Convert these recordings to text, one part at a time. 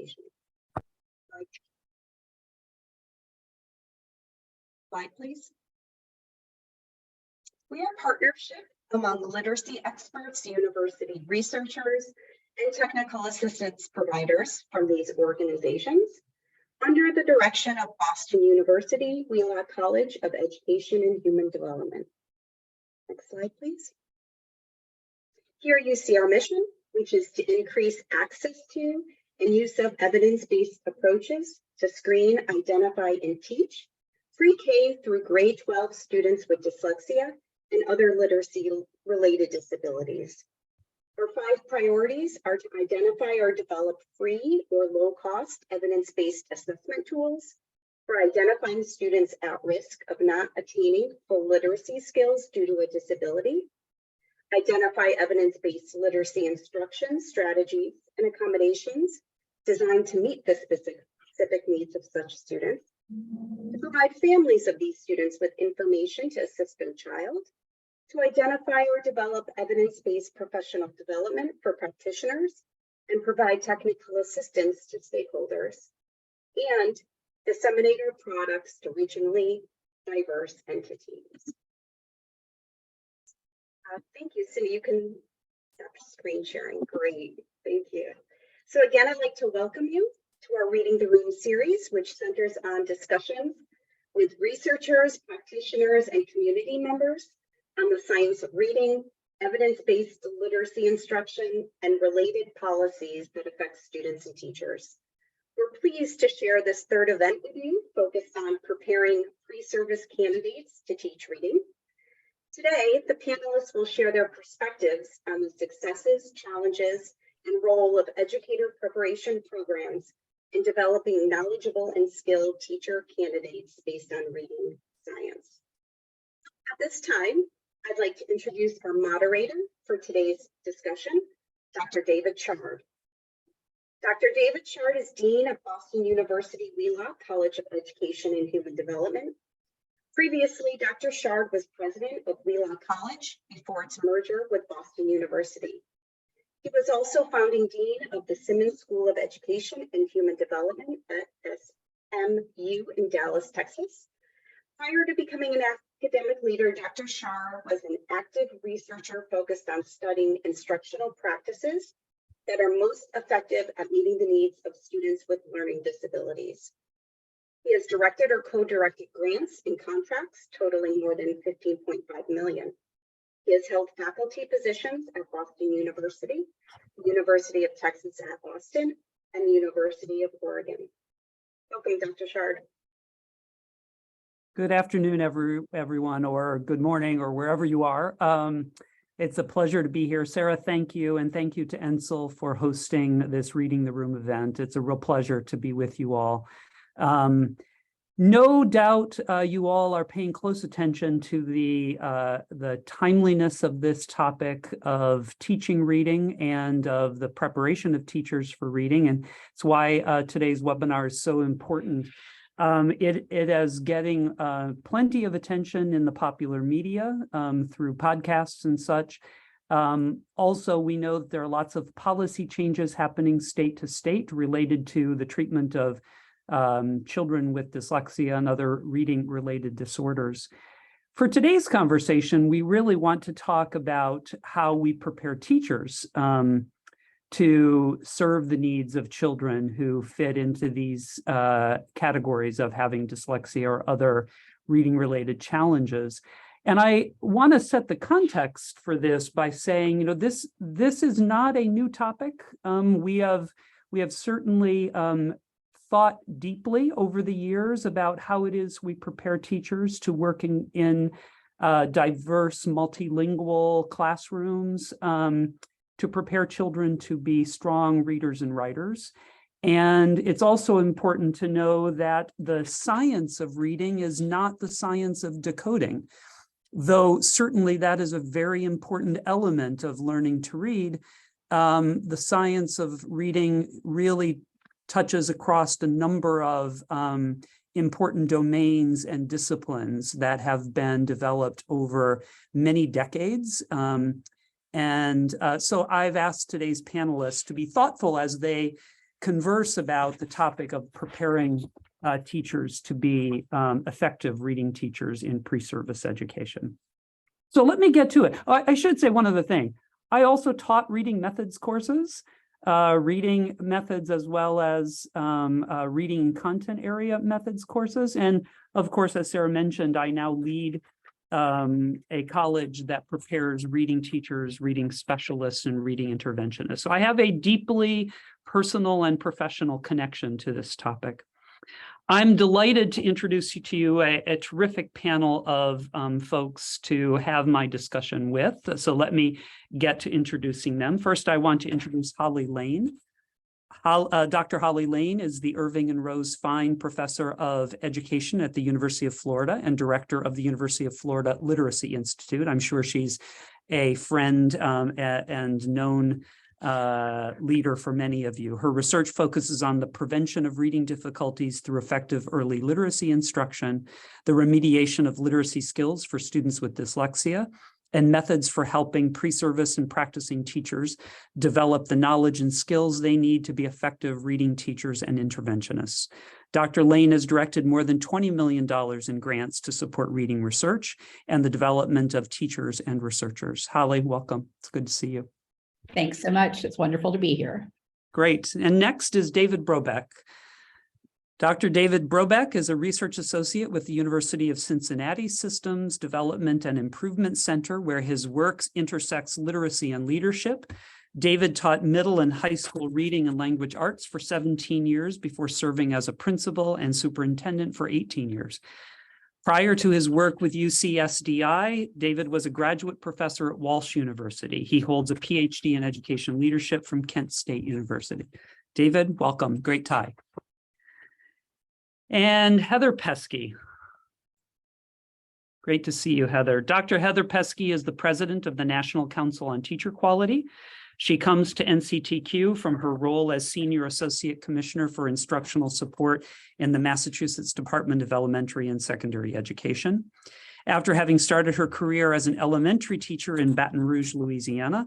education. Slide, please. We are a partnership among literacy experts, university researchers, and technical assistance providers from these organizations under the direction of Boston University, Wheelock College of Education and Human Development. Next slide, please. Here you see our mission, which is to increase access to and use of evidence-based approaches to screen, identify, and teach pre-K through grade 12 students with dyslexia and other literacy-related disabilities. Our 5 priorities are to identify or develop free or low-cost evidence-based assessment tools for identifying students at risk of not attaining full literacy skills due to a disability, identify evidence-based literacy instruction, strategies, and accommodations designed to meet the specific needs of such students, to provide families of these students with information to assist their child, to identify or develop evidence-based professional development for practitioners, and provide technical assistance to stakeholders, and disseminate our products to regionally diverse entities. Thank you, Cindy. You can stop screen sharing. Great, thank you. So again, I'd like to welcome you to our Reading the Room series, which centers on discussions with researchers, practitioners, and community members on the science of reading, evidence-based literacy instruction, and related policies that affect students and teachers. We're pleased to share this third event with you, focused on preparing pre-service candidates to teach reading. Today, the panelists will share their perspectives on the successes, challenges, and role of educator preparation programs in developing knowledgeable and skilled teacher candidates based on reading science. At this time, I'd like to introduce our moderator for today's discussion, Dr. David Chard. Dr. David Chard is Dean of Boston University Wheelock College of Education and Human Development. Previously, Dr. Chard was president of Wheelock College before its merger with Boston University. He was also founding dean of the Simmons School of Education and Human Development at SMU in Dallas, Texas. Prior to becoming an academic leader, Dr. Chard was an active researcher focused on studying instructional practices that are most effective at meeting the needs of students with learning disabilities. He has directed or co-directed grants and contracts totaling more than $15.5 million. He has held faculty positions at Boston University, the University of Texas at Austin, and the University of Oregon. Welcome, Dr. Chard. Good afternoon, everyone, or good morning, or wherever you are. It's a pleasure to be here. Sarah, thank you, and thank you to NCIL for hosting this Reading the Room event. It's a real pleasure to be with you all. No doubt you all are paying close attention to the timeliness of this topic of teaching reading and of the preparation of teachers for reading, and it's why today's webinar is so important. It is getting plenty of attention in the popular media through podcasts and such. Also, we know that there are lots of policy changes happening state to state related to the treatment of children with dyslexia and other reading-related disorders. For today's conversation, we really want to talk about how we prepare teachers to serve the needs of children who fit into these categories of having dyslexia or other reading-related challenges. And I want to set the context for this by saying, you know, this is not a new topic. We have certainly thought deeply over the years about how it is we prepare teachers to work in diverse multilingual classrooms, to prepare children to be strong readers and writers. And it's also important to know that the science of reading is not the science of decoding, though certainly that is a very important element of learning to read. The science of reading really touches across a number of important domains and disciplines that have been developed over many decades. So I've asked today's panelists to be thoughtful as they converse about the topic of preparing teachers to be effective reading teachers in pre-service education. So let me get to it. I should say one other thing. I also taught reading methods courses, reading methods as well as reading content area methods courses. And of course, as Sarah mentioned, I now lead a college that prepares reading teachers, reading specialists, and reading interventionists. So I have a deeply personal and professional connection to this topic. I'm delighted to introduce to you a terrific panel of folks to have my discussion with. So let me get to introducing them. First, I want to introduce Holly Lane. Dr. Holly Lane is the Irving and Rose Fine Professor of Education at the University of Florida and Director of the University of Florida Literacy Institute. I'm sure she's a friend and known leader for many of you. Her research focuses on the prevention of reading difficulties through effective early literacy instruction, the remediation of literacy skills for students with dyslexia, and methods for helping pre-service and practicing teachers develop the knowledge and skills they need to be effective reading teachers and interventionists. Dr. Lane has directed more than $20 million in grants to support reading research and the development of teachers and researchers. Holly, welcome. It's good to see you. Thanks so much. It's wonderful to be here. Great. And next is David Brobeck. Dr. David Brobeck is a research associate with the University of Cincinnati Systems Development and Improvement Center, where his work intersects literacy and leadership. David taught middle and high school reading and language arts for 17 years before serving as a principal and superintendent for 18 years. Prior to his work with UCSDI, David was a graduate professor at Walsh University. He holds a PhD in education leadership from Kent State University. David, welcome. Great tie. And Heather Pesky. Great to see you, Heather. Dr. Heather Pesky is the president of the National Council on Teacher Quality. She comes to NCTQ from her role as Senior Associate Commissioner for Instructional Support in the Massachusetts Department of Elementary and Secondary Education. After having started her career as an elementary teacher in Baton Rouge, Louisiana,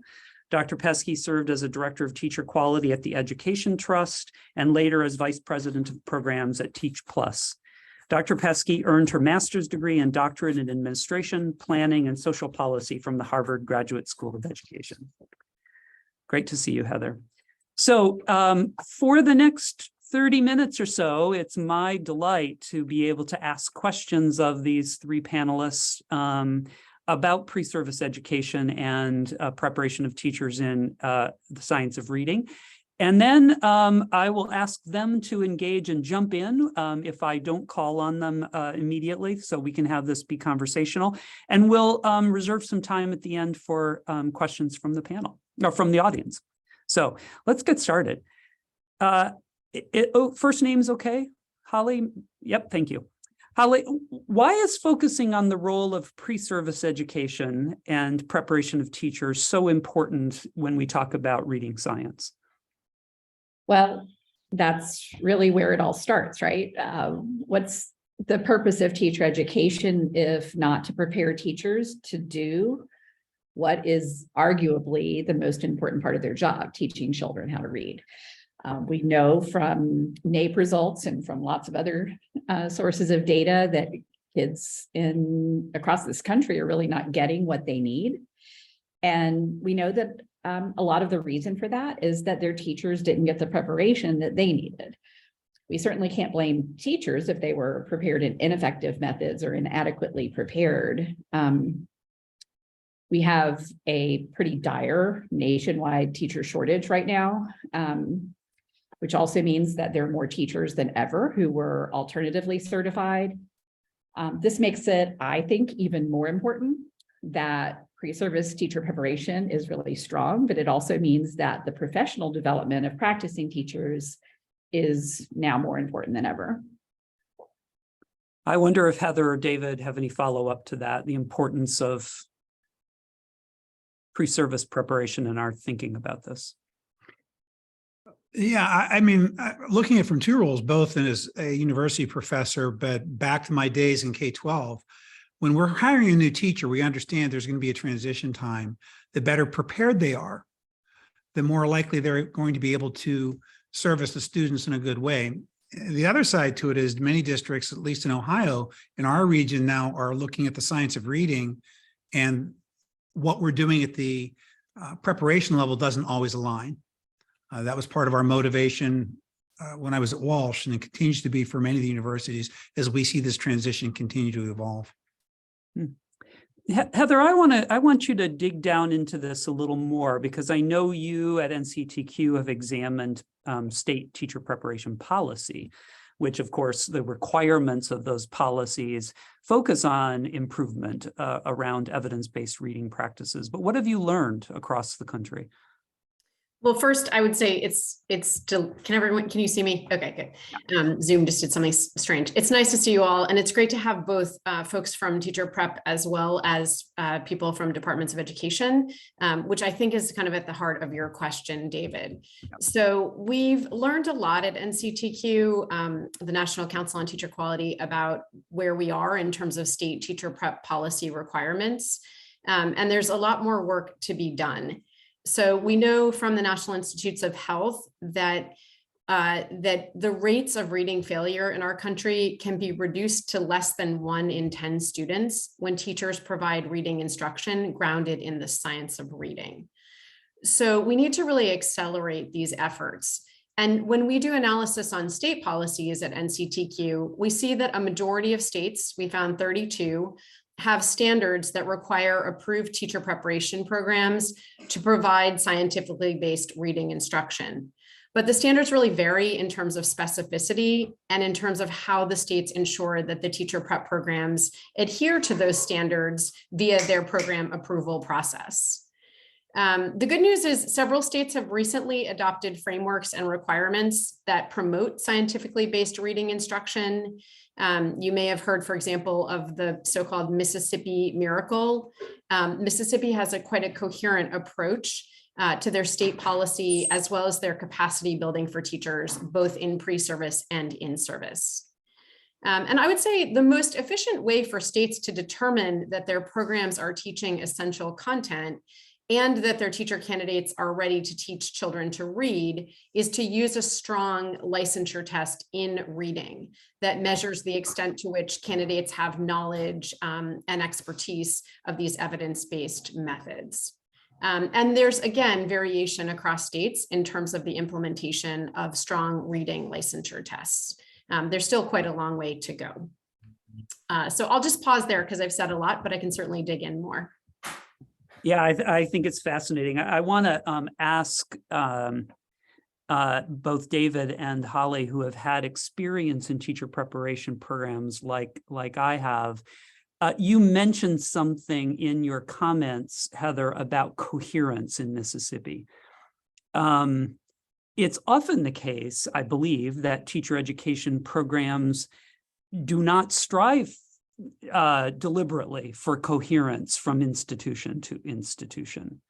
Dr. Pesky served as a Director of Teacher Quality at the Education Trust and later as Vice President of Programs at Teach Plus. Dr. Pesky earned her master's degree and doctorate in Administration, Planning, and Social Policy from the Harvard Graduate School of Education. Great to see you, Heather. So for the next 30 minutes or so, it's my delight to be able to ask questions of these three panelists about pre-service education and preparation of teachers in the science of reading. And then I will ask them to engage and jump in if I don't call on them immediately, so we can have this be conversational. And we'll reserve some time at the end for questions from the panel, or from the audience. So let's get started. First name's okay? Holly? Yep, thank you. Holly, why is focusing on the role of pre-service education and preparation of teachers so important when we talk about reading science? Well, that's really where it all starts, right? What's the purpose of teacher education if not to prepare teachers to do what is arguably the most important part of their job, teaching children how to read? We know from NAEP results and from lots of other sources of data that kids across this country are really not getting what they need. And we know that a lot of the reason for that is that their teachers didn't get the preparation that they needed. We certainly can't blame teachers if they were prepared in ineffective methods or inadequately prepared. We have a pretty dire nationwide teacher shortage right now, which also means that there are more teachers than ever who were alternatively certified. This makes it, I think, even more important that pre-service teacher preparation is really strong, but it also means that the professional development of practicing teachers is now more important than ever. I wonder if Heather or David have any follow-up to that, the importance of pre-service preparation in our thinking about this. Yeah, I mean, looking at it from two roles, both as a university professor, but back to my days in K-12, when we're hiring a new teacher, we understand there's going to be a transition time. The better prepared they are, the more likely they're going to be able to service the students in a good way. The other side to it is many districts, at least in Ohio, in our region now, are looking at the science of reading, and what we're doing at the preparation level doesn't always align. That was part of our motivation when I was at Walsh, and it continues to be for many of the universities as we see this transition continue to evolve. Heather, I want you to dig down into this a little more, because I know you at NCTQ have examined state teacher preparation policy, which of course the requirements of those policies focus on improvement around evidence-based reading practices. But what have you learned across the country? Well, first, I would say can you see me? Okay, good. Zoom just did something strange. It's nice to see you all. And it's great to have both folks from teacher prep as well as people from departments of education, which I think is kind of at the heart of your question, David. So we've learned a lot at NCTQ, the National Council on Teacher Quality, about where we are in terms of state teacher prep policy requirements. And there's a lot more work to be done. So we know from the National Institutes of Health that the rates of reading failure in our country can be reduced to less than 1 in 10 students when teachers provide reading instruction grounded in the science of reading. So we need to really accelerate these efforts. And when we do analysis on state policies at NCTQ, we see that a majority of states, we found 32, have standards that require approved teacher preparation programs to provide scientifically based reading instruction. But the standards really vary in terms of specificity and in terms of how the states ensure that the teacher prep programs adhere to those standards via their program approval process. The good news is several states have recently adopted frameworks and requirements that promote scientifically based reading instruction. You may have heard, for example, of the so-called Mississippi Miracle. Mississippi has quite a coherent approach to their state policy, as well as their capacity building for teachers, both in pre-service and in service. And I would say the most efficient way for states to determine that their programs are teaching essential content and that their teacher candidates are ready to teach children to read is to use a strong licensure test in reading that measures the extent to which candidates have knowledge and expertise of these evidence-based methods. And there's, again, variation across states in terms of the implementation of strong reading licensure tests. There's still quite a long way to go. So I'll just pause there because I've said a lot, but I can certainly dig in more. Yeah, I think it's fascinating. I want to ask both David and Holly, who have had experience in teacher preparation programs like I have. You mentioned something in your comments, Heather, about coherence in Mississippi. It's often the case, I believe, that teacher education programs do not strive deliberately for coherence from institution to institution.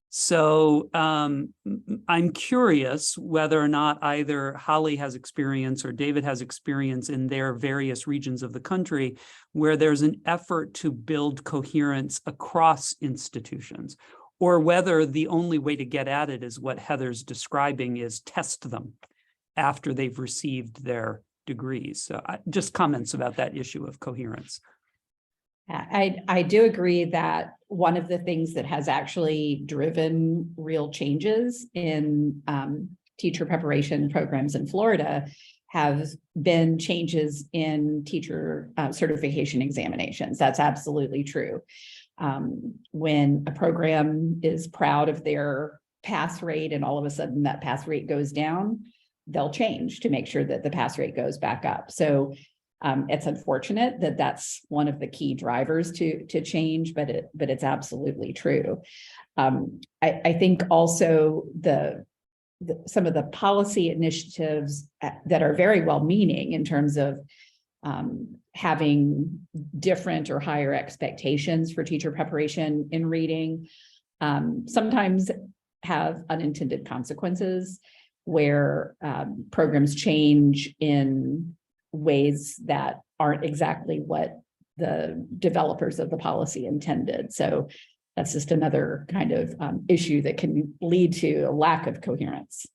So I'm curious whether or not either Holly has experience or David has experience in their various regions of the country where there's an effort to build coherence across institutions, or whether the only way to get at it is what Heather's describing, is test them after they've received their degrees. So just comments about that issue of coherence. I do agree that one of the things that has actually driven real changes in teacher preparation programs in Florida have been changes in teacher certification examinations. That's absolutely true. When a program is proud of their pass rate and all of a sudden that pass rate goes down, they'll change to make sure that the pass rate goes back up. So it's unfortunate that that's one of the key drivers to change, but it's absolutely true. I think also some of the policy initiatives that are very well-meaning in terms of having different or higher expectations for teacher preparation in reading sometimes have unintended consequences where programs change in ways that aren't exactly what the developers of the policy intended. So that's just another kind of issue that can lead to a lack of coherence.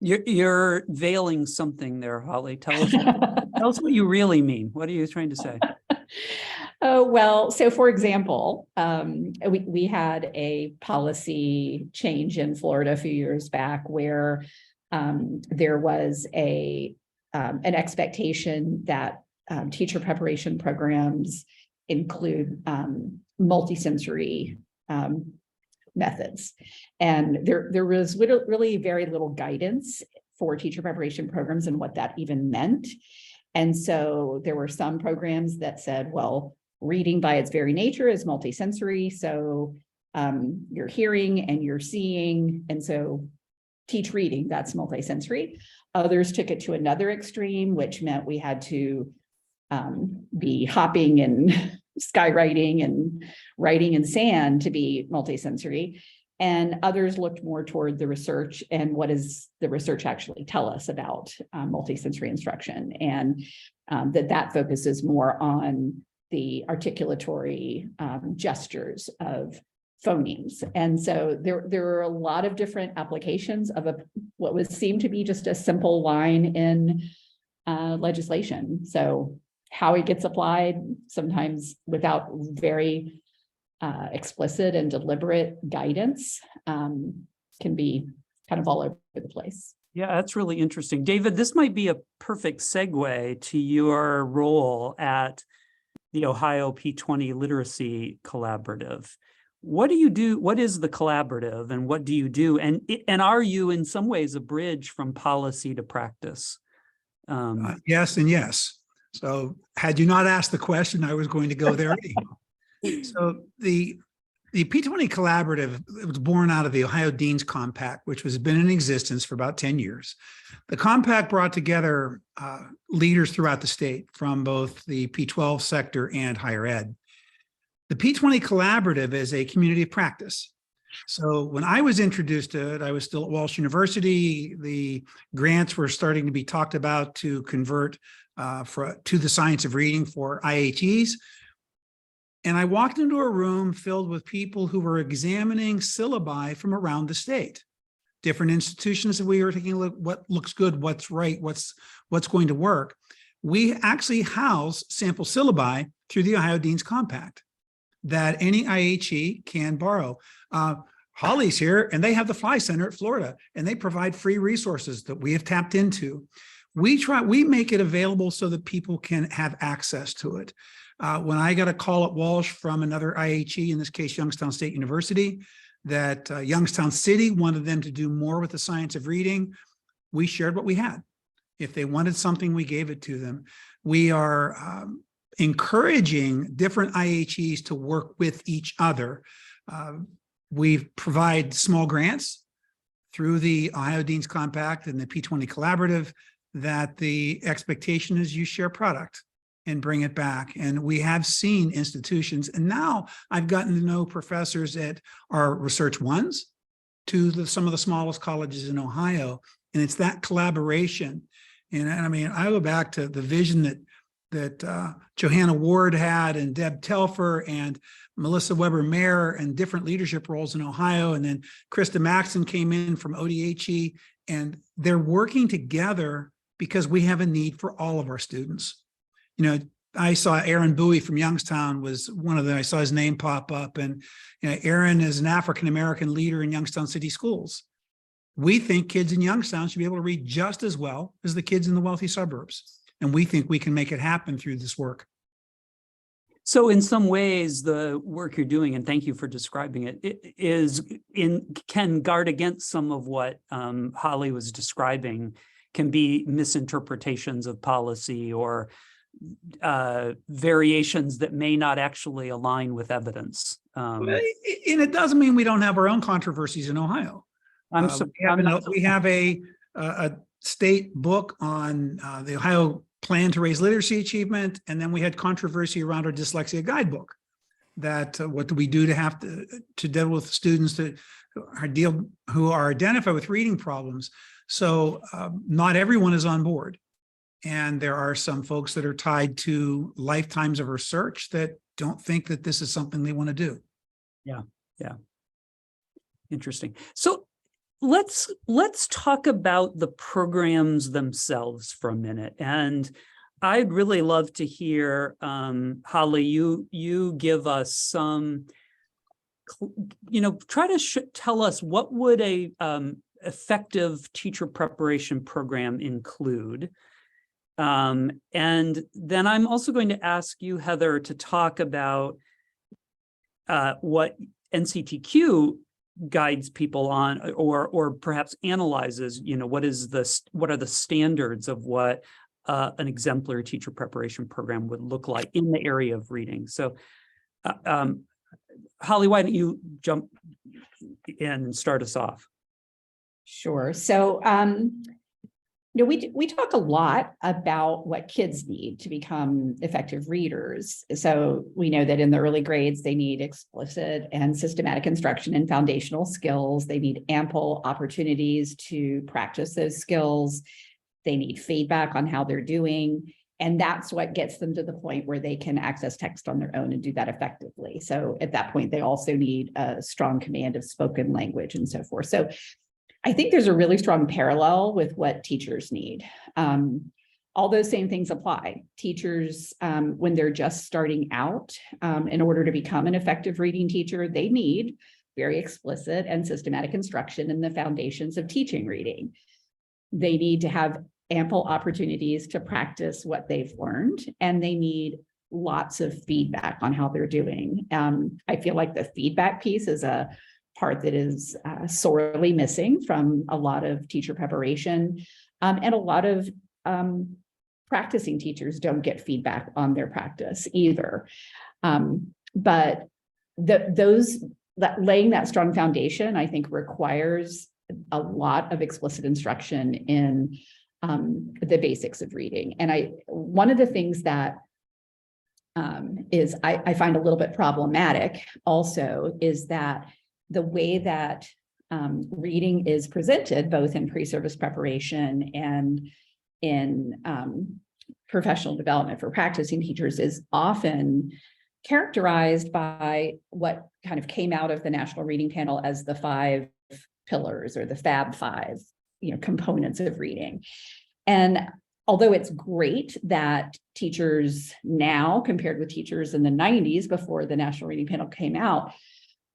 You're veiling something there, Holly. Tell us what you really mean. What are you trying to say? Oh, well, so for example, we had a policy change in Florida a few years back where there was an expectation that teacher preparation programs include multisensory methods. And there was really very little guidance for teacher preparation programs and what that even meant. And so there were some programs that said, well, reading by its very nature is multisensory. So you're hearing and you're seeing, and so teach reading, that's multisensory. Others took it to another extreme, which meant we had to be hopping and skywriting and writing in sand to be multisensory. And others looked more toward the research and what does the research actually tell us about multisensory instruction, and that focuses more on the articulatory gestures of phonemes. And so there are a lot of different applications of what would seem to be just a simple line in legislation. So how it gets applied, sometimes without very explicit and deliberate guidance, can be kind of all over the place. Yeah, that's really interesting. David, this might be a perfect segue to your role at the Ohio P20 Literacy Collaborative. What do you do? What is the collaborative and what do you do? And are you in some ways a bridge from policy to practice? Yes and yes. So had you not asked the question, I was going to go there. So the P20 Collaborative, it was born out of the Ohio Dean's Compact, which has been in existence for about 10 years. The compact brought together leaders throughout the state from both the P12 sector and higher ed. The P20 Collaborative is a community of practice. So when I was introduced to it, I was still at Walsh University. The grants were starting to be talked about to convert to the science of reading for IHEs. And I walked into a room filled with people who were examining syllabi from around the state. Different institutions that we were taking a look, what looks good, what's right, what's going to work. We actually house sample syllabi through the Ohio Dean's Compact that any IHE can borrow. Holly's here and they have the Fly Center at Florida and they provide free resources that we have tapped into. We make it available so that people can have access to it. When I got a call at Walsh from another IHE, in this case, Youngstown State University, that Youngstown City wanted them to do more with the science of reading, we shared what we had. If they wanted something, we gave it to them. We are encouraging different IHEs to work with each other. We provide small grants through the Ohio Dean's Compact and the P20 Collaborative that the expectation is you share product and bring it back. And we have seen institutions, and now I've gotten to know professors at our Research Ones to some of the smallest colleges in Ohio. And it's that collaboration. And I mean, I go back to the vision that Johanna Ward had and Deb Telfer and Melissa Weber-Mayer and different leadership roles in Ohio. And then Krista Maxon came in from ODHE, and they're working together because we have a need for all of our students. You know, I saw Aaron Bowie from Youngstown was one of them. I saw his name pop up, and you know, Aaron is an African-American leader in Youngstown City Schools. We think kids in Youngstown should be able to read just as well as the kids in the wealthy suburbs. And we think we can make it happen through this work. So in some ways, the work you're doing, and thank you for describing it, can guard against some of what Holly was describing, can be misinterpretations of policy or variations that may not actually align with evidence. And it doesn't mean we don't have our own controversies in Ohio. We have a state book on the Ohio Plan to Raise Literacy Achievement, and then we had controversy around our dyslexia guidebook. That what do we do to have to deal with students that who are identified with reading problems? So not everyone is on board. And there are some folks that are tied to lifetimes of research that don't think that this is something they want to do. Yeah. Interesting. So let's talk about the programs themselves for a minute. And I'd really love to hear, Holly, you give us some, try to tell us what would a effective teacher preparation program include. And then I'm also going to ask you, Heather, to talk about what NCTQ guides people on, or perhaps analyzes, what are the standards of what an exemplary teacher preparation program would look like in the area of reading. So Holly, why don't you jump in and start us off? Sure. So, we talk a lot about what kids need to become effective readers. So we know that in the early grades, they need explicit and systematic instruction in foundational skills. They need ample opportunities to practice those skills. They need feedback on how they're doing. And that's what gets them to the point where they can access text on their own and do that effectively. So at that point, they also need a strong command of spoken language and so forth. So I think there's a really strong parallel with what teachers need. All those same things apply. Teachers, when they're just starting out, in order to become an effective reading teacher, they need very explicit and systematic instruction in the foundations of teaching reading. They need to have ample opportunities to practice what they've learned, and they need lots of feedback on how they're doing. I feel like the feedback piece is a part that is sorely missing from a lot of teacher preparation, and a lot of practicing teachers don't get feedback on their practice either. But laying that strong foundation, I think, requires a lot of explicit instruction in the basics of reading. And one of the things that I find a little bit problematic also is that the way that reading is presented, both in pre-service preparation and in professional development for practicing teachers, is often characterized by what kind of came out of the National Reading Panel as the 5 pillars, or the Fab 5, components of reading. And although it's great that teachers now, compared with teachers in the 90s before the National Reading Panel came out,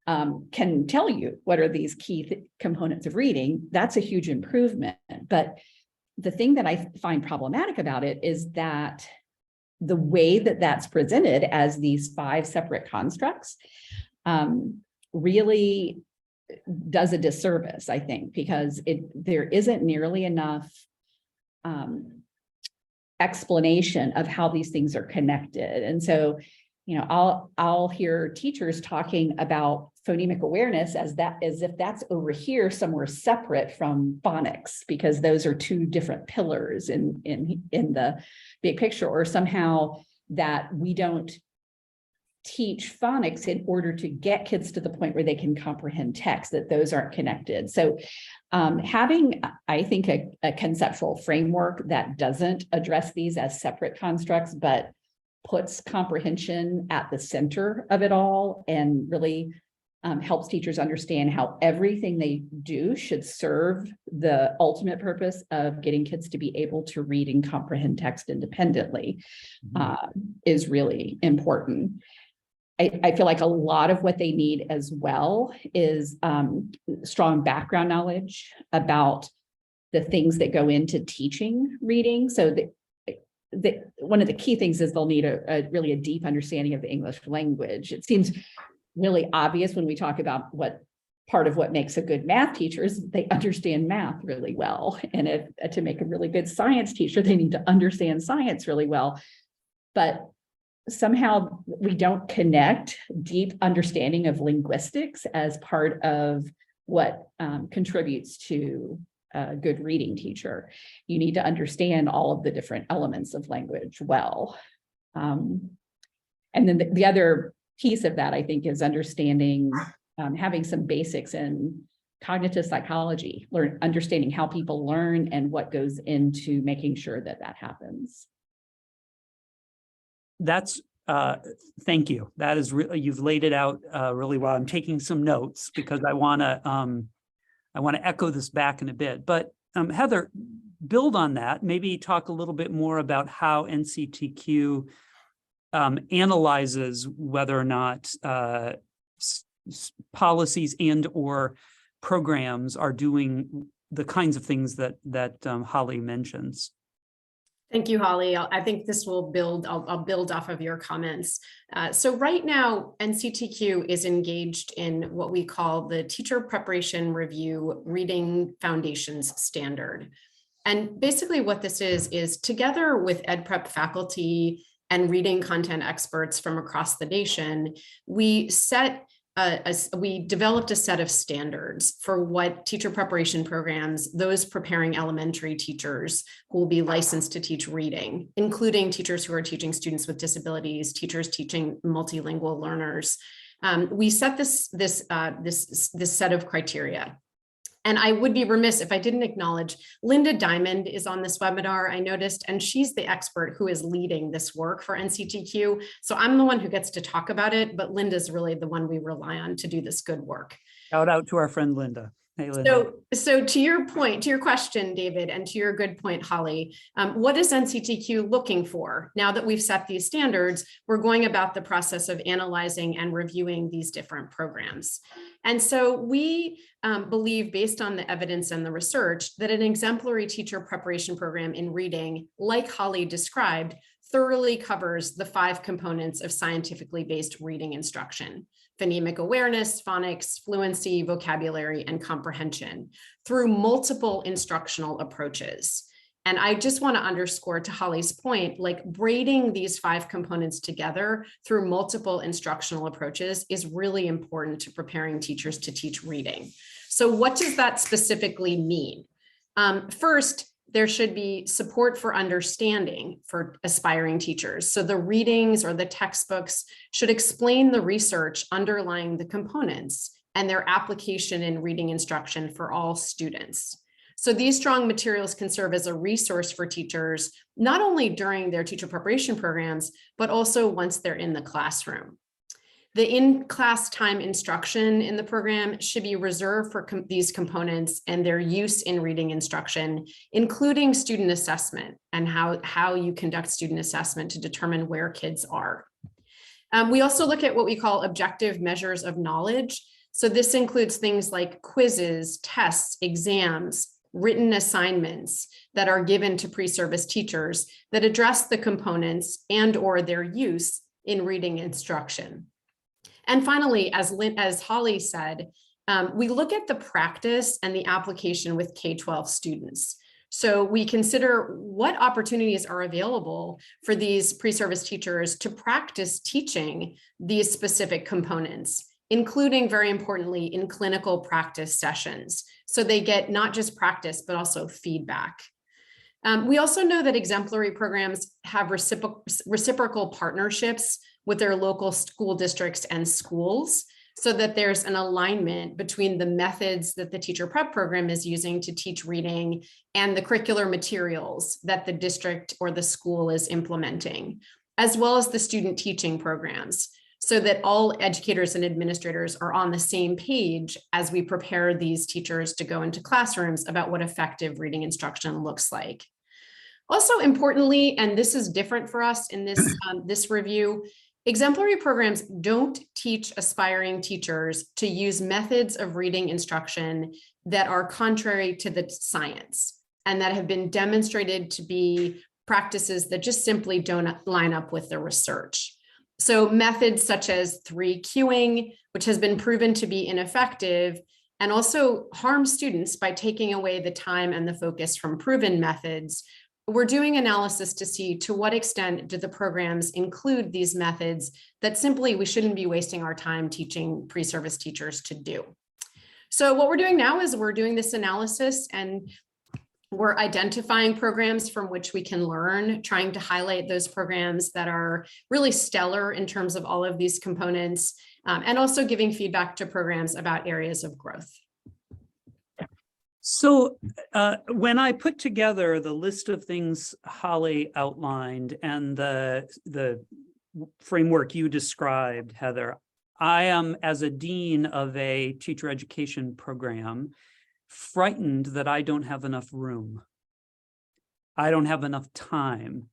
can tell you what are these key components of reading, that's a huge improvement. But the thing that I find problematic about it is that the way that that's presented as these 5 separate constructs really does a disservice, I think, because there isn't nearly enough explanation of how these things are connected. And so, I'll hear teachers talking about phonemic awareness as if that's over here somewhere separate from phonics, because those are 2 different pillars in the big picture, or somehow that we don't teach phonics in order to get kids to the point where they can comprehend text, that those aren't connected. So having, I think, a conceptual framework that doesn't address these as separate constructs, but puts comprehension at the center of it all, and really helps teachers understand how everything they do should serve the ultimate purpose of getting kids to be able to read and comprehend text independently, is really important. I feel like a lot of what they need as well is strong background knowledge about the things that go into teaching reading. So one of the key things is they'll need a really deep understanding of the English language. It seems really obvious when we talk about what part of what makes a good math teacher is they understand math really well. And to make a really good science teacher, they need to understand science really well. But somehow we don't connect deep understanding of linguistics as part of what contributes to a good reading teacher. You need to understand all of the different elements of language well. And then the other piece of that, I think, is understanding, having some basics in cognitive psychology, understanding how people learn and what goes into making sure that that happens. That's thank you. That is really, you've laid it out really well. I'm taking some notes because I want to I want to echo this back in a bit, but Heather, build on that, maybe talk a little bit more about how NCTQ analyzes whether or not policies and or programs are doing the kinds of things that Holly mentions. Thank you, Holly. I think this will build, I'll build off of your comments. So right now, NCTQ is engaged in what we call the Teacher Preparation Review Reading Foundations Standard. And basically what this is together with EdPrep faculty and reading content experts from across the nation, we developed a set of standards for what teacher preparation programs, those preparing elementary teachers who will be licensed to teach reading, including teachers who are teaching students with disabilities, teachers teaching multilingual learners. We set this set of criteria. And I would be remiss if I didn't acknowledge Linda Diamond is on this webinar, I noticed, and she's the expert who is leading this work for NCTQ. So I'm the one who gets to talk about it, but Linda's really the one we rely on to do this good work. Shout out to our friend Linda. Hey, Linda. So to your point, to your question, David, and to your good point, Holly, what is NCTQ looking for? Now that we've set these standards, we're going about the process of analyzing and reviewing these different programs. And so we believe, based on the evidence and the research, that an exemplary teacher preparation program in reading, like Holly described, thoroughly covers the 5 components of scientifically based reading instruction: phonemic awareness, phonics, fluency, vocabulary, and comprehension through multiple instructional approaches. And I just want to underscore, to Holly's point, like braiding these 5 components together through multiple instructional approaches is really important to preparing teachers to teach reading. So what does that specifically mean? First, there should be support for understanding for aspiring teachers. So the readings or the textbooks should explain the research underlying the components and their application in reading instruction for all students. So these strong materials can serve as a resource for teachers, not only during their teacher preparation programs, but also once they're in the classroom. The in-class time instruction in the program should be reserved for these components and their use in reading instruction, including student assessment and how you conduct student assessment to determine where kids are. We also look at what we call objective measures of knowledge. So this includes things like quizzes, tests, exams, written assignments that are given to pre-service teachers that address the components and or their use in reading instruction. And finally, as Holly said, we look at the practice and the application with K-12 students. So we consider what opportunities are available for these pre-service teachers to practice teaching these specific components, including, very importantly, in clinical practice sessions. So they get not just practice, but also feedback. We also know that exemplary programs have reciprocal partnerships with their local school districts and schools, so that there's an alignment between the methods that the teacher prep program is using to teach reading and the curricular materials that the district or the school is implementing, as well as the student teaching programs, so that all educators and administrators are on the same page as we prepare these teachers to go into classrooms about what effective reading instruction looks like. Also importantly, and this is different for us in this, this review, exemplary programs don't teach aspiring teachers to use methods of reading instruction that are contrary to the science and that have been demonstrated to be practices that just simply don't line up with the research. So methods such as 3 cueing, which has been proven to be ineffective and also harm students by taking away the time and the focus from proven methods. We're doing analysis to see to what extent do the programs include these methods that simply we shouldn't be wasting our time teaching pre-service teachers to do. So what we're doing now is we're doing this analysis and we're identifying programs from which we can learn, trying to highlight those programs that are really stellar in terms of all of these components, and also giving feedback to programs about areas of growth. So when I put together the list of things Holly outlined and the framework you described, Heather, I am, as a dean of a teacher education program, frightened that I don't have enough room. I don't have enough time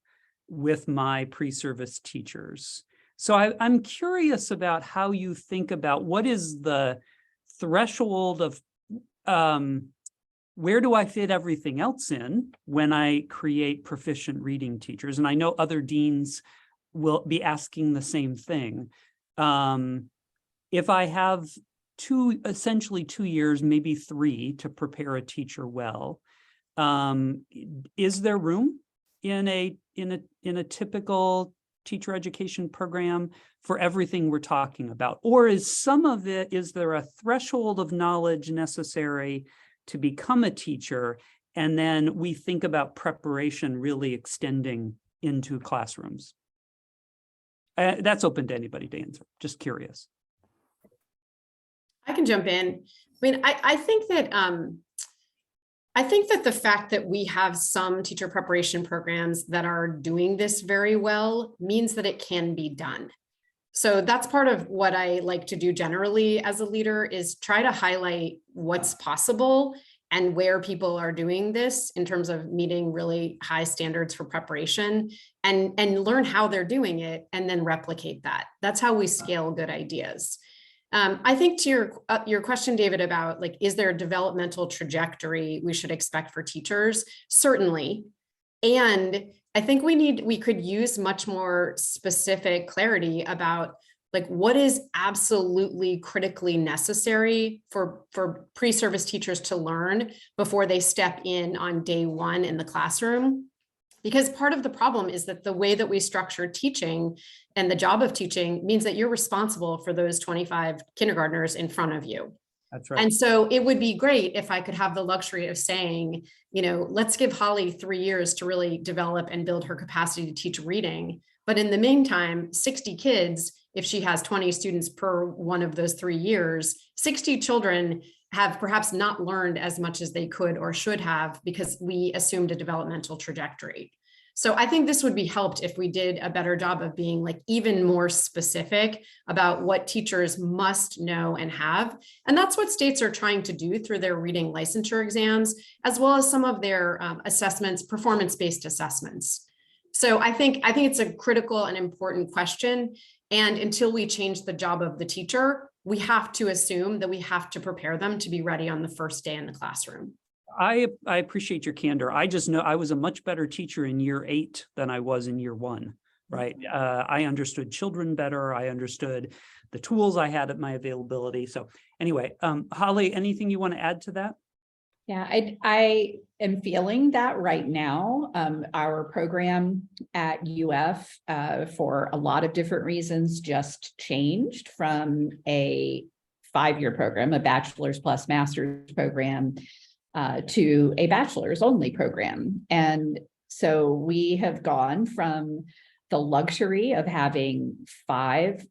with my pre-service teachers. So I'm curious about how you think about what is the threshold of where do I fit everything else in when I create proficient reading teachers? And I know other deans will be asking the same thing. If I have essentially 2 years, maybe 3 to prepare a teacher well, is there room in a typical teacher education program for everything we're talking about? Or is there a threshold of knowledge necessary to become a teacher, and then we think about preparation really extending into classrooms? That's open to anybody to answer. Just curious. I can jump in. I mean, I think that the fact that we have some teacher preparation programs that are doing this very well means that it can be done. So that's part of what I like to do generally as a leader, is try to highlight what's possible and where people are doing this in terms of meeting really high standards for preparation, and learn how they're doing it and then replicate that. That's how we scale good ideas. I think to your question, David, about like, is there a developmental trajectory we should expect for teachers? Certainly. And I think we could use much more specific clarity about like what is absolutely critically necessary for pre-service teachers to learn before they step in on day one in the classroom. Because part of the problem is that the way that we structure teaching and the job of teaching means that you're responsible for those 25 kindergartners in front of you. That's right. And so it would be great if I could have the luxury of saying, you know, let's give Holly 3 years to really develop and build her capacity to teach reading. But in the meantime, 60 kids, if she has 20 students per one of those 3 years, 60 children have perhaps not learned as much as they could or should have because we assumed a developmental trajectory. So I think this would be helped if we did a better job of being like even more specific about what teachers must know and have. And that's what states are trying to do through their reading licensure exams, as well as some of their assessments, performance-based assessments. So I think it's a critical and important question. And until we change the job of the teacher, we have to assume that we have to prepare them to be ready on the first day in the classroom. I appreciate your candor. I just know I was a much better teacher in year 8 than I was in year 1, right? I understood children better. I understood the tools I had at my availability. So anyway, Holly, anything you want to add to that? Yeah, I am feeling that right now. Our program at UF, for a lot of different reasons, just changed from a 5-year program, a bachelor's plus master's program, to a bachelor's only program. And so we have gone from the luxury of having 5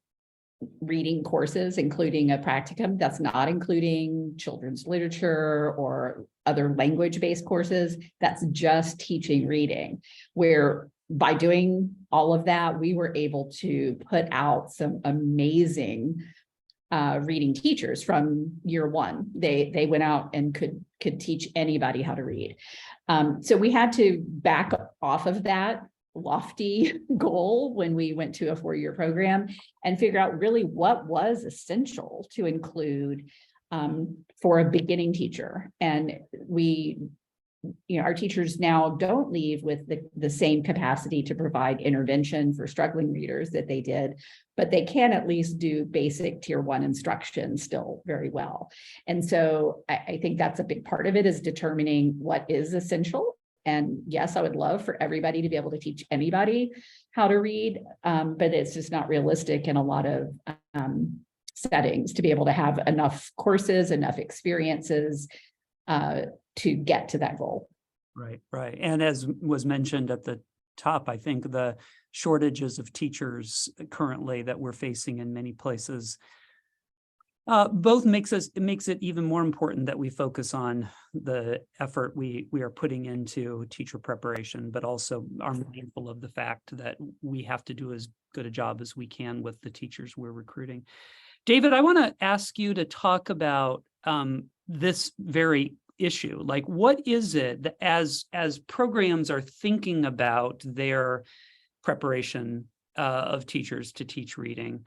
reading courses, including a practicum that's not including children's literature or other language-based courses, that's just teaching reading, where by doing all of that, we were able to put out some amazing reading teachers from year 1. They went out and could teach anybody how to read. So we had to back off of that lofty goal when we went to a 4-year program and figure out really what was essential to include for a beginning teacher. And our teachers now don't leave with the same capacity to provide intervention for struggling readers that they did, but they can at least do basic tier 1 instruction still very well. And so I think that's a big part of it, is determining what is essential. And yes, I would love for everybody to be able to teach anybody how to read, but it's just not realistic in a lot of settings to be able to have enough courses, enough experiences to get to that goal. Right. And as was mentioned at the top, I think the shortages of teachers currently that we're facing in many places both makes it even more important that we focus on the effort we are putting into teacher preparation, but also are mindful of the fact that we have to do as good a job as we can with the teachers we're recruiting. David, I want to ask you to talk about this very issue? Like, what is it that as programs are thinking about their preparation of teachers to teach reading,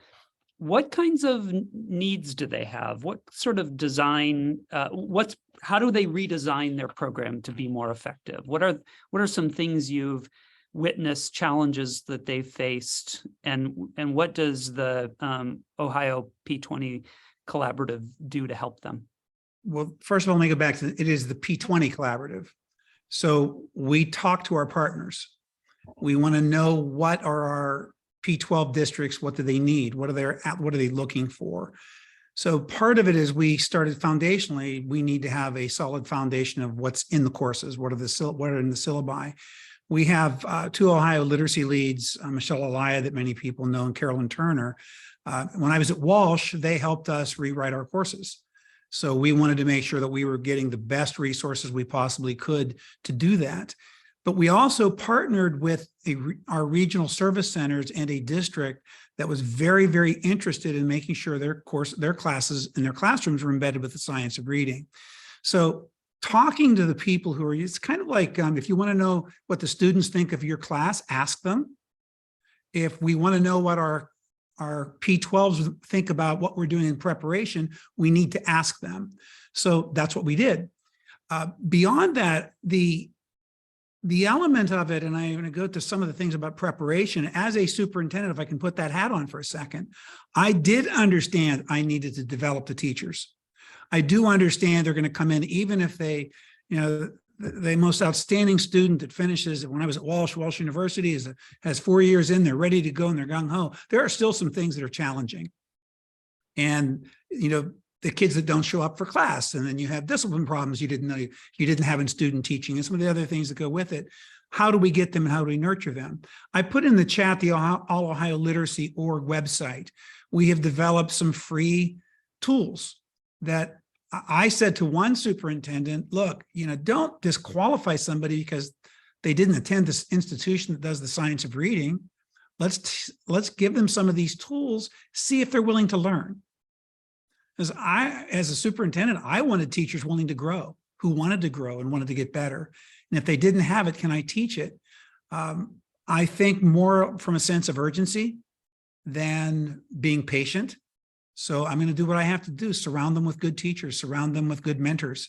what kinds of needs do they have? What sort of design, how do they redesign their program to be more effective? What are some things you've witnessed, challenges that they've faced, and what does the Ohio P20 collaborative do to help them? Well, first of all, let me go back to it is the P20 collaborative. So we talk to our partners. We want to know what are our P12 districts, what do they need? What are they looking for? So part of it is we started foundationally, we need to have a solid foundation of what's in the courses, what are in the syllabi. We have 2 Ohio literacy leads, Michelle Alaya, that many people know, and Carolyn Turner. When I was at Walsh, they helped us rewrite our courses. So we wanted to make sure that we were getting the best resources we possibly could to do that. But we also partnered with our regional service centers and a district that was very, very interested in making sure their classes and their classrooms were embedded with the science of reading. So talking to the people who are, it's kind of like if you want to know what the students think of your class, ask them. If we want to know what our P12s think about what we're doing in preparation, we need to ask them. So that's what we did. Beyond that, the element of it, and I'm going to go to some of the things about preparation, as a superintendent, if I can put that hat on for a second, I did understand I needed to develop the teachers. I do understand they're going to come in, even if they, the most outstanding student that finishes, when I was at Walsh University has 4 years in, they're ready to go and they're gung-ho. There are still some things that are challenging. And, the kids that don't show up for class, and then you have discipline problems you didn't know you didn't have in student teaching, and some of the other things that go with it. How do we get them and how do we nurture them? I put in the chat the All Ohio Literacy Org website. We have developed some free tools that I said to one superintendent, look, don't disqualify somebody because they didn't attend this institution that does the science of reading. Let's give them some of these tools, see if they're willing to learn. As a superintendent, I wanted teachers willing to grow, who wanted to grow and wanted to get better. And if they didn't have it, can I teach it? I think more from a sense of urgency than being patient. So I'm going to do what I have to do, surround them with good teachers, surround them with good mentors,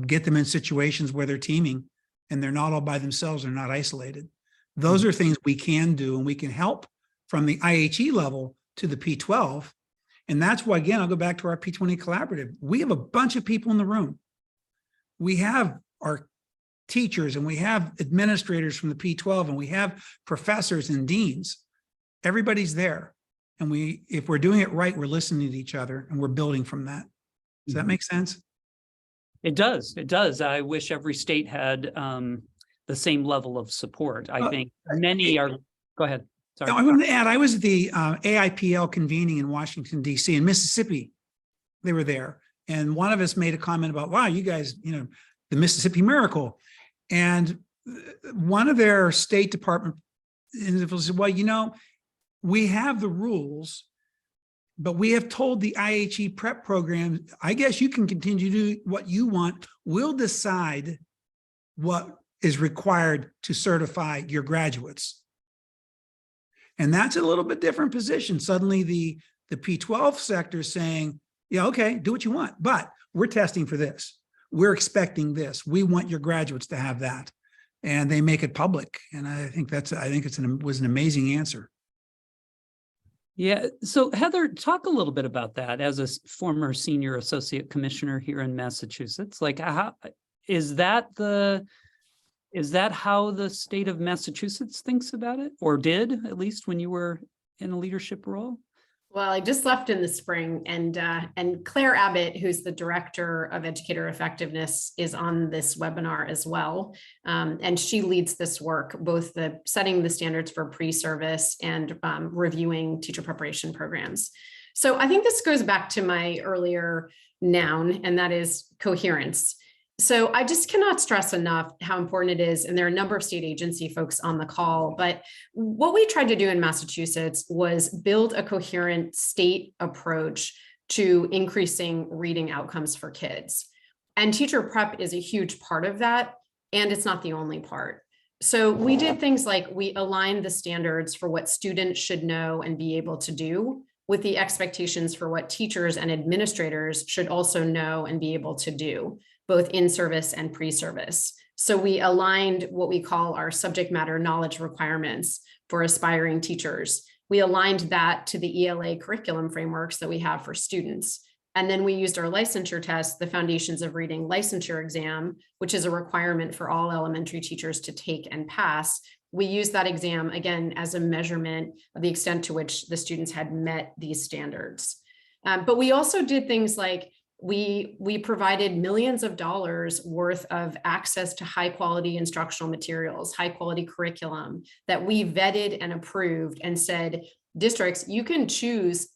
get them in situations where they're teaming and they're not all by themselves, they're not isolated. Those are things we can do, and we can help from the IHE level to the P12. And that's why, again, I'll go back to our P20 collaborative. We have a bunch of people in the room. We have our teachers and we have administrators from the P12 and we have professors and deans. Everybody's there. And if we're doing it right, we're listening to each other and we're building from that. Does that make sense? It does. It does. I wish every state had the same level of support. I think many are, go ahead. Sorry. No, I want to add, I was at the AIPL convening in Washington, D.C. in Mississippi. They were there. And one of us made a comment about, wow, you guys, the Mississippi Miracle. And one of their State Department individuals said, well, we have the rules, but we have told the IHE prep program, I guess you can continue to do what you want. We'll decide what is required to certify your graduates. And that's a little bit different position. Suddenly the P12 sector is saying, yeah, okay, do what you want, but we're testing for this. We're expecting this. We want your graduates to have that. And they make it public. And I think it was an amazing answer. Yeah. So Heather, talk a little bit about that as a former senior associate commissioner here in Massachusetts. Like, how is that how the state of Massachusetts thinks about it, or did, at least when you were in a leadership role? Well, I just left in the spring, and Claire Abbott, who's the director of educator effectiveness, is on this webinar as well. And she leads this work, both the setting the standards for pre-service and reviewing teacher preparation programs. So I think this goes back to my earlier noun, and that is coherence. So I just cannot stress enough how important it is. And there are a number of state agency folks on the call, but what we tried to do in Massachusetts was build a coherent state approach to increasing reading outcomes for kids. And teacher prep is a huge part of that, and it's not the only part. So we did things like we aligned the standards for what students should know and be able to do with the expectations for what teachers and administrators should also know and be able to do, both in service and pre-service. So we aligned what we call our subject matter knowledge requirements for aspiring teachers. We aligned that to the ELA curriculum frameworks that we have for students. And then we used our licensure test, the Foundations of Reading licensure exam, which is a requirement for all elementary teachers to take and pass. We used that exam, again, as a measurement of the extent to which the students had met these standards. But we also did things like we provided millions of dollars worth of access to high quality instructional materials, high quality curriculum that we vetted and approved and said, districts, you can choose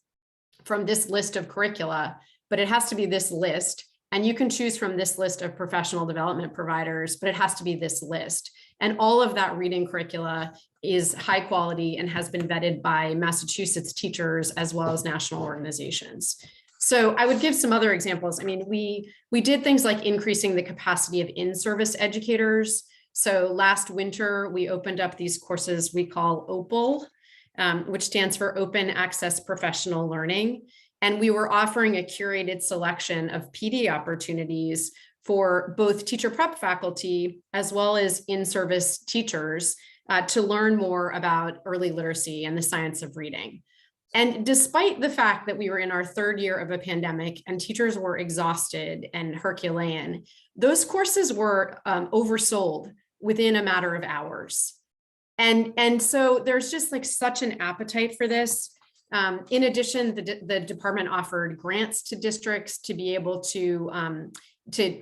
from this list of curricula, but it has to be this list. And you can choose from this list of professional development providers, but it has to be this list. And all of that reading curricula is high quality and has been vetted by Massachusetts teachers as well as national organizations. So I would give some other examples. I mean, we did things like increasing the capacity of in-service educators. So last winter, we opened up these courses we call OPAL, which stands for Open Access Professional Learning. And we were offering a curated selection of PD opportunities for both teacher prep faculty as well as in-service teachers to learn more about early literacy and the science of reading. And despite the fact that we were in our third year of a pandemic and teachers were exhausted and Herculean, those courses were oversold within a matter of hours. And so there's just like such an appetite for this. In addition, the department offered grants to districts to be able to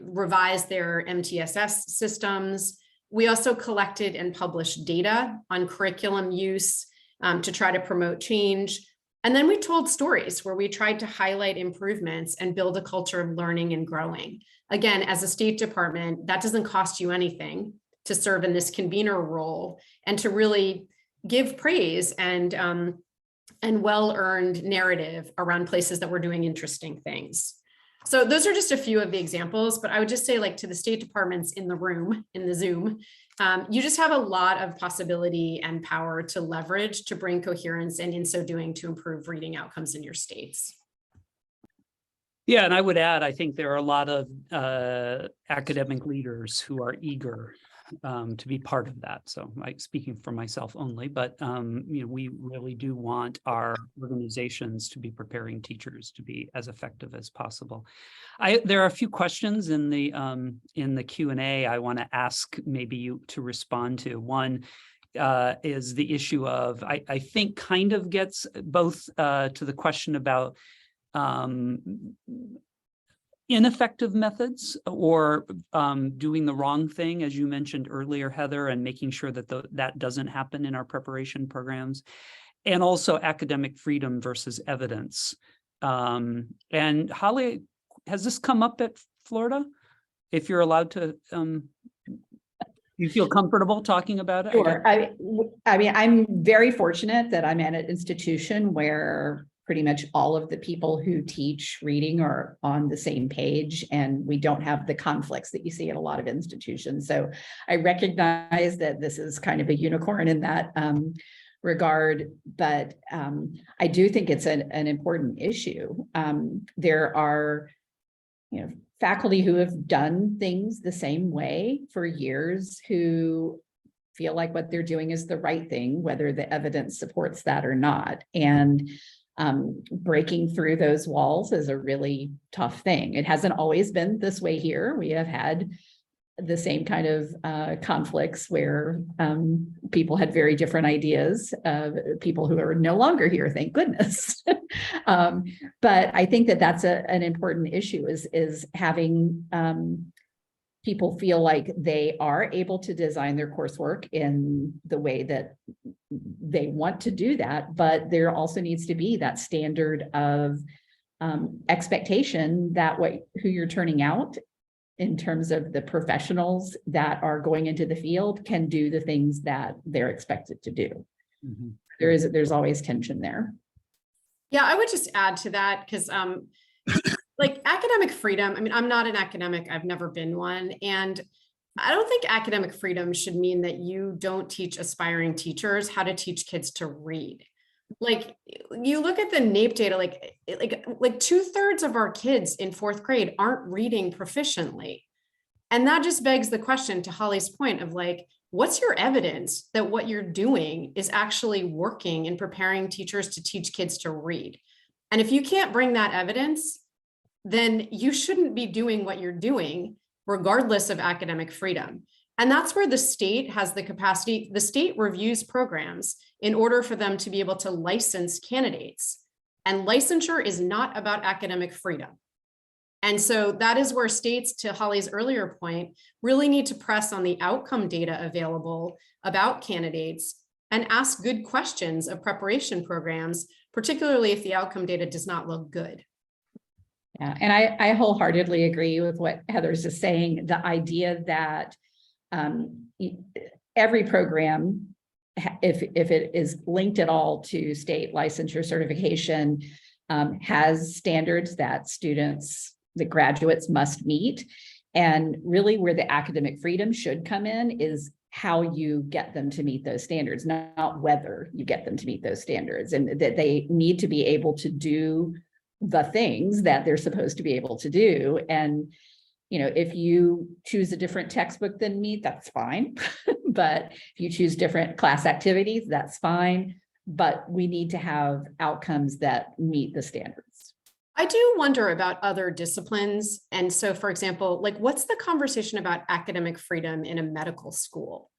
revise their MTSS systems. We also collected and published data on curriculum use to try to promote change. And then we told stories where we tried to highlight improvements and build a culture of learning and growing. Again, as a state department, that doesn't cost you anything to serve in this convener role and to really give praise and well-earned narrative around places that we're doing interesting things. So those are just a few of the examples, but I would just say, like, to the state departments in the room, in the Zoom, you just have a lot of possibility and power to leverage to bring coherence, and in so doing to improve reading outcomes in your states. Yeah, and I would add, I think there are a lot of academic leaders who are eager to be part of that. So speaking for myself only, but we really do want our organizations to be preparing teachers to be as effective as possible. There are a few questions in the Q&A I want to ask maybe you to respond to. One is the issue of, I think kind of gets both to the question about ineffective methods or doing the wrong thing, as you mentioned earlier, Heather, and making sure that that doesn't happen in our preparation programs, and also academic freedom versus evidence. And Holly, has this come up at Florida? If you're allowed to, you feel comfortable talking about it? Sure. I mean, I'm very fortunate that I'm at an institution where pretty much all of the people who teach reading are on the same page, and we don't have the conflicts that you see at a lot of institutions. So I recognize that this is kind of a unicorn in that regard, but I do think it's an important issue. There are, faculty who have done things the same way for years who feel like what they're doing is the right thing, whether the evidence supports that or not. And breaking through those walls is a really tough thing. It hasn't always been this way here. We have had the same kind of conflicts where people had very different ideas, people who are no longer here, thank goodness. But I think that that's an important issue, is having people feel like they are able to design their coursework in the way that they want to do that, but there also needs to be that standard of expectation that who you're turning out in terms of the professionals that are going into the field can do the things that they're expected to do. Mm-hmm. There's always tension there. Yeah, I would just add to that, because like academic freedom. I mean, I'm not an academic. I've never been one. And I don't think academic freedom should mean that you don't teach aspiring teachers how to teach kids to read. Like you look at the NAEP data, like 2/3 of our kids in 4th grade aren't reading proficiently. And that just begs the question, to Holly's point, of like, what's your evidence that what you're doing is actually working in preparing teachers to teach kids to read? And if you can't bring that evidence, then you shouldn't be doing what you're doing, regardless of academic freedom. And that's where the state has the capacity. The state reviews programs in order for them to be able to license candidates. And licensure is not about academic freedom. And so that is where states, to Holly's earlier point, really need to press on the outcome data available about candidates and ask good questions of preparation programs, particularly if the outcome data does not look good. Yeah, and I wholeheartedly agree with what Heather's just saying. The idea that every program, if it is linked at all to state licensure certification, has standards that students, the graduates must meet. And really where the academic freedom should come in is how you get them to meet those standards, not whether you get them to meet those standards, and that they need to be able to do the things that they're supposed to be able to do. And, you know, if you choose a different textbook than me, that's fine. But if you choose different class activities, that's fine. But we need to have outcomes that meet the standards. I do wonder about other disciplines. And so, for example, like what's the conversation about academic freedom in a medical school?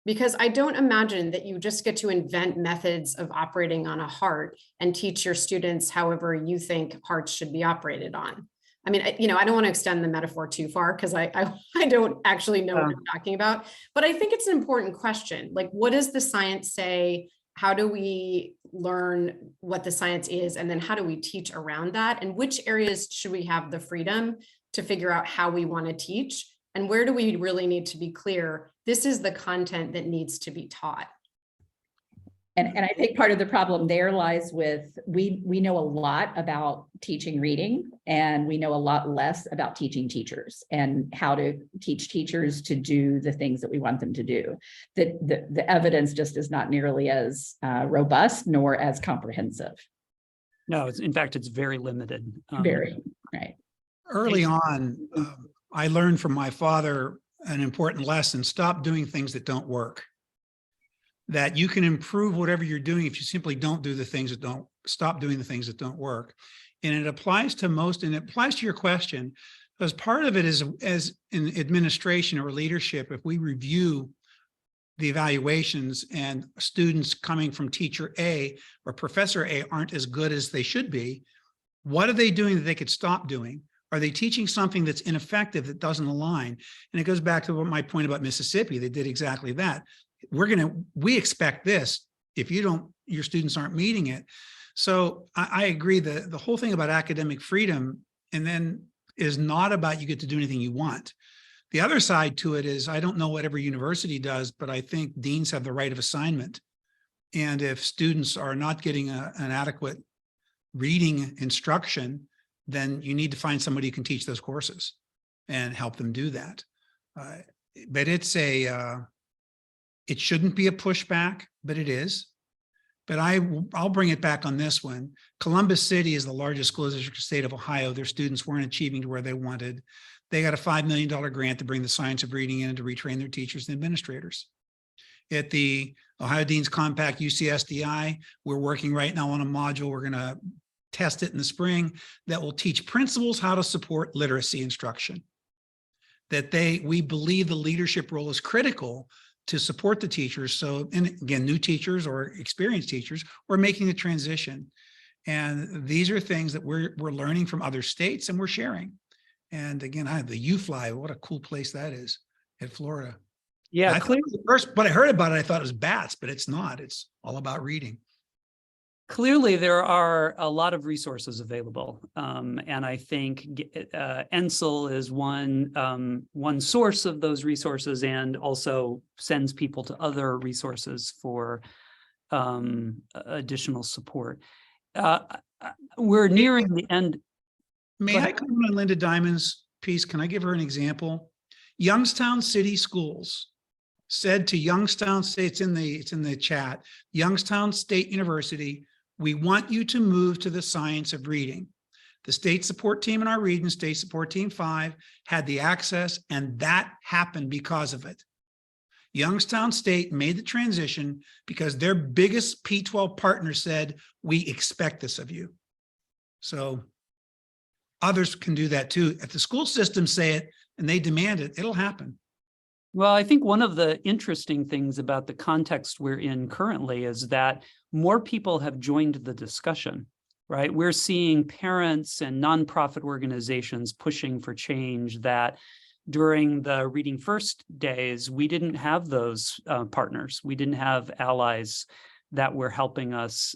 Because I don't imagine that you just get to invent methods of operating on a heart and teach your students however you think hearts should be operated on. I mean, you know, I don't want to extend the metaphor too far because I don't actually know what I'm talking about, but I think it's an important question. Like, what does the science say? How do we learn what the science is? And then how do we teach around that? And which areas should we have the freedom to figure out how we want to teach? And where do we really need to be clear? This is the content that needs to be taught. And I think part of the problem there lies with, we know a lot about teaching reading, and we know a lot less about teaching teachers and how to teach teachers to do the things that we want them to do. The evidence just is not nearly as robust nor as comprehensive. No, in fact, it's very limited. Very, right. Early on, I learned from my father an important lesson: stop doing things that don't work. That you can improve whatever you're doing if you simply don't do the things that don't, stop doing the things that don't work. And it applies to most, and it applies to your question, because part of it is, as in administration or leadership, if we review the evaluations and students coming from teacher A or professor A aren't as good as they should be, what are they doing that they could stop doing? Are they teaching something that's ineffective, that doesn't align? And it goes back to my point about Mississippi. They did exactly that. We expect this. If you don't, your students aren't meeting it. So I agree that the whole thing about academic freedom and then is not about you get to do anything you want. The other side to it is, I don't know what every university does, but I think deans have the right of assignment. And if students are not getting an adequate reading instruction, then you need to find somebody who can teach those courses and help them do that. But it's it shouldn't be a pushback, but it is. But I'll bring it back on this one. Columbus City is the largest school district in the state of Ohio. Their students weren't achieving to where they wanted. They got a $5 million grant to bring the science of reading in and to retrain their teachers and administrators. At the Ohio Deans Compact UCSDI, we're working right now on a module. We're going to test it in the spring that will teach principals how to support literacy instruction. That we believe the leadership role is critical to support the teachers. So, and again, new teachers or experienced teachers, we're making the transition. And these are things that we're learning from other states and we're sharing. And again, the UFly, what a cool place that is in Florida. Yeah, clearly, first, when I heard about it, I thought it was bats, but it's not. It's all about reading. Clearly, there are a lot of resources available, and I think NCIL is one source of those resources, and also sends people to other resources for additional support. We're nearing the end. May Go I ahead. comment on Linda Diamond's piece? Can I give her an example? Youngstown City Schools said to Youngstown State, it's in the chat, Youngstown State University, we want you to move to the science of reading. The state support team in our region, State Support Team 5, had the access, and that happened because of it. Youngstown State made the transition because their biggest P12 partner said, we expect this of you. So others can do that too. If the school systems say it and they demand it, it'll happen. Well, I think one of the interesting things about the context we're in currently is that more people have joined the discussion, right? We're seeing parents and nonprofit organizations pushing for change that during the Reading First days, we didn't have those partners. We didn't have allies that were helping us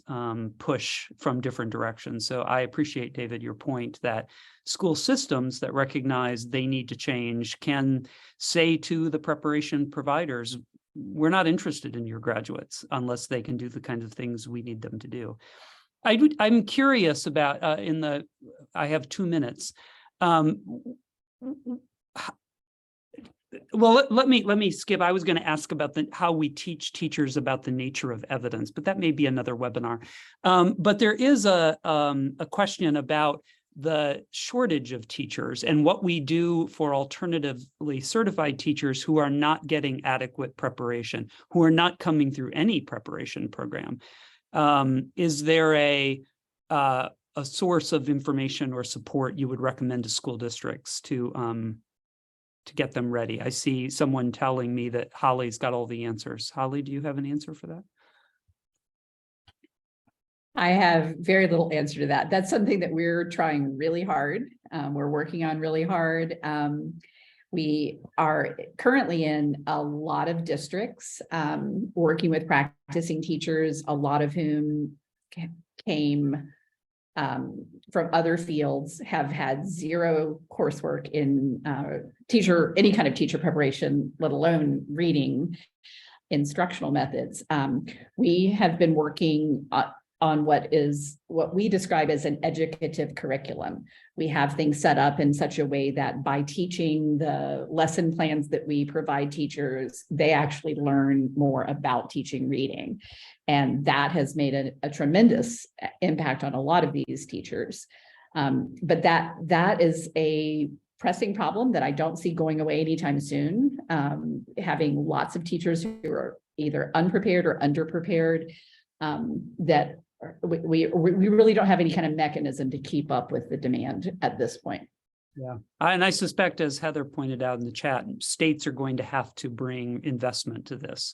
push from different directions. So I appreciate, David, your point that school systems that recognize they need to change can say to the preparation providers, we're not interested in your graduates unless they can do the kinds of things we need them to do. I'm curious about, I have 2 minutes. Well, let me skip. I was going to ask about how we teach teachers about the nature of evidence, but that may be another webinar. But there is a question about the shortage of teachers and what we do for alternatively certified teachers who are not getting adequate preparation, who are not coming through any preparation program. Is there a source of information or support you would recommend to school districts to get them ready? I see someone telling me that Holly's got all the answers. Holly, do you have an answer for that? I have very little answer to that. That's something that we're trying really hard. We're working on really hard. We are currently in a lot of districts, working with practicing teachers, a lot of whom came from other fields, have had zero coursework in any kind of teacher preparation, let alone reading instructional methods. We have been working on what we describe as an educative curriculum. We have things set up in such a way that by teaching the lesson plans that we provide teachers, they actually learn more about teaching reading. And that has made a tremendous impact on a lot of these teachers. But that is a pressing problem that I don't see going away anytime soon. Having lots of teachers who are either unprepared or underprepared, that we really don't have any kind of mechanism to keep up with the demand at this point. Yeah, and I suspect, as Heather pointed out in the chat, states are going to have to bring investment to this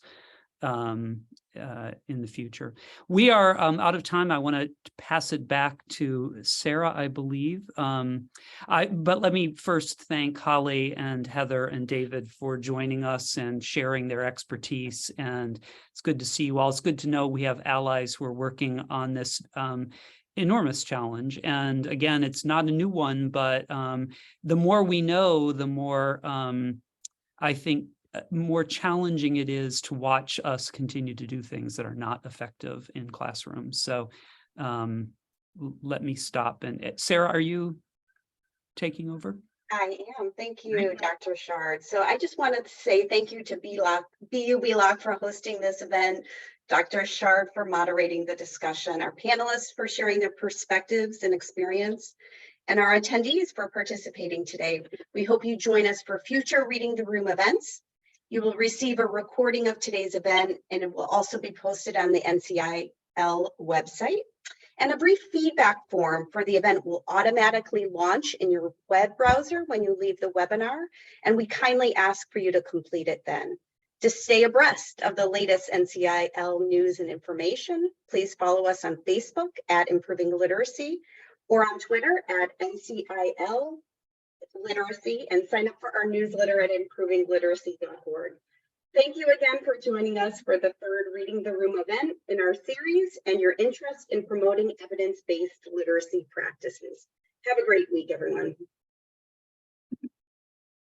in the future. We are out of time. I want to pass it back to Sarah, I believe. But let me first thank Holly and Heather and David for joining us and sharing their expertise. And it's good to see you all. It's good to know we have allies who are working on this enormous challenge. And again, it's not a new one, but the more we know, the more I think more challenging it is to watch us continue to do things that are not effective in classrooms. So let me stop. And Sarah, are you taking over? I am. Thank you, Dr. Chard. So I just wanted to say thank you to BU Wheelock for hosting this event, Dr. Chard for moderating the discussion, our panelists for sharing their perspectives and experience, and our attendees for participating today. We hope you join us for future Reading the Room events. You will receive a recording of today's event, and it will also be posted on the NCIL website. And a brief feedback form for the event will automatically launch in your web browser when you leave the webinar, and we kindly ask for you to complete it then. To stay abreast of the latest NCIL news and information, please follow us on Facebook at Improving Literacy or on Twitter at NCIL Literacy, and sign up for our newsletter at improvingliteracy.org. Thank you again for joining us for the third Reading the Room event in our series and your interest in promoting evidence-based literacy practices. Have a great week, everyone.